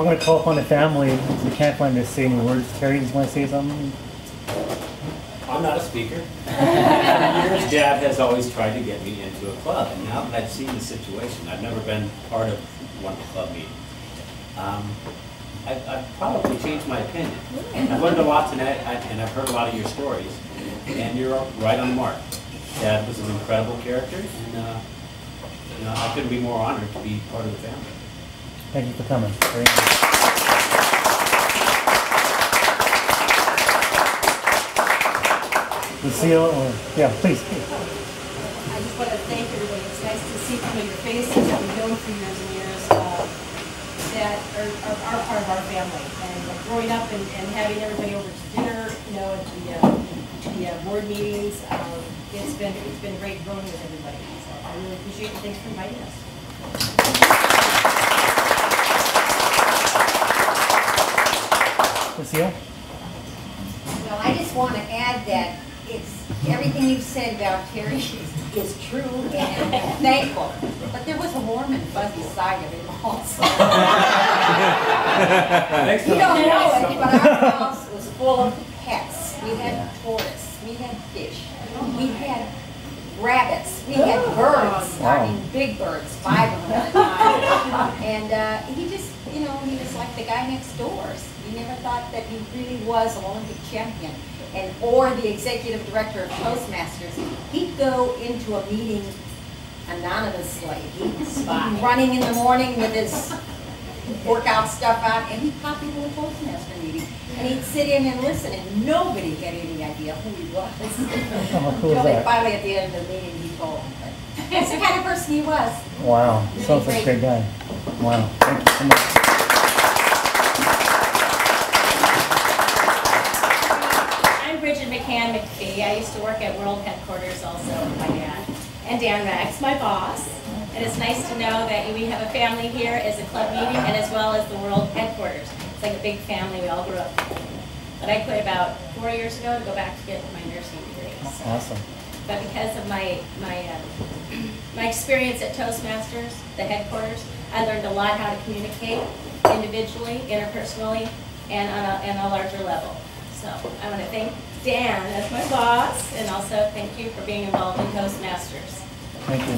I'm going to call upon the family. We can't find to say any words. Terry, you just want to say something? I'm not a speaker. For years, Dad has always tried to get me into a club, and now that I've seen the situation, I've never been part of one of the club meetings. I've probably changed my opinion. I've learned a lot tonight, and I've heard a lot of your stories, and you're right on the mark. Dad was an incredible character, and you know, I couldn't be more honored to be part of the family. Thank you for coming. Very nice. Lucille, or, yeah, please. I just want to thank everybody. It's nice to see some of your faces that we've known for years and years that are part of our family. And growing up and having everybody over to dinner, you know, at the board meetings, it's been great growing with everybody. So I really appreciate it. Thanks for inviting us. Lucille? Well, I just want to add that everything you've said about Terry is true, and I'm thankful. But there was a warm and fuzzy side of it also. You don't know it, but our house was full of pets. We had tortoise, we had fish, we had rabbits, we had birds. I mean, big birds, 5 of them at a time. And he just, you know, he was like the guy next door. We never thought that he really was an Olympic champion. Or the executive director of Toastmasters. He'd go into a meeting anonymously. He'd be running in the morning with his workout stuff out, and he'd pop into a Toastmaster meeting. And he'd sit in and listen, and nobody had any idea who he was. How cool is Until that? finally at the end of the meeting he told them. But that's the kind of person he was. Wow, sounds like a great guy. Wow, thank you so much. McCann McPhee. I used to work at World Headquarters also with my dad. And Dan Rex, my boss. And it's nice to know that we have a family here as a club meeting and as well as the World Headquarters. It's like a big family. We all grew up together. But I quit about 4 years ago to go back to get my nursing degree. So. Awesome. But because of my experience at Toastmasters, the headquarters, I learned a lot how to communicate individually, interpersonally, and on a larger level. So I want to thank Dan as my boss, and also thank you for being involved in Toastmasters. Thank you.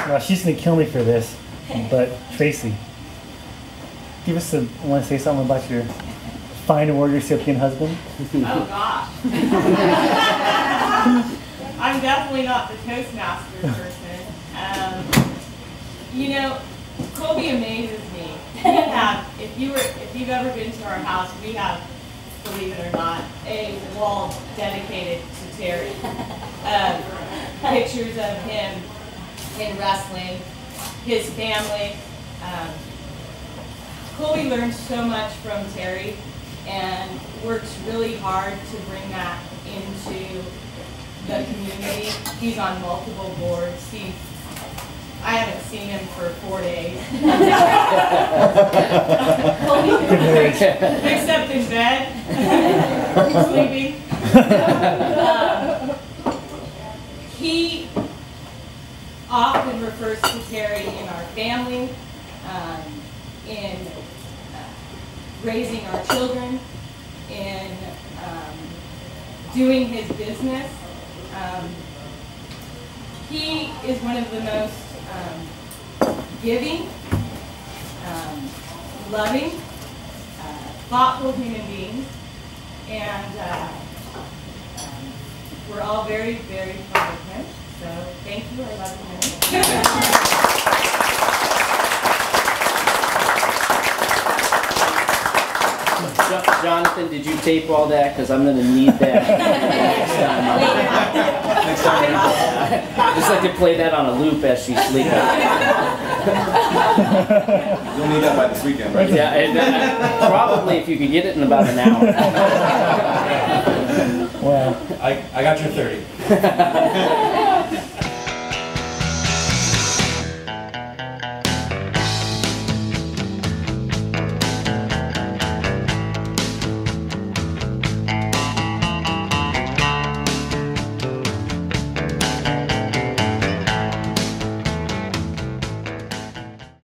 Well, she's going to kill me for this, but Tracy, give us a, want to say something about your fine award recipient husband? Oh, gosh. I'm definitely not the Toastmasters person. You know, Colby amazes me. We have, if you've ever been to our house, we have, believe it or not, a wall dedicated to Terry. Pictures of him in wrestling, his family. Colby learns so much from Terry and works really hard to bring that into the community. He's on multiple boards. I haven't seen him for 4 days. Except in bed, sleeping. He often refers to Terry in our family, in raising our children, in doing his business. He is one of the most giving, loving, thoughtful human beings, and we're all very, very proud of him. So thank you. I love him. Jonathan, did you tape all that? Because I'm going to need that next time. I just like to play that on a loop as she's sleeping. You'll need that by this weekend, right? Yeah, and, probably if you could get it in about an hour. Wow. I got your 30.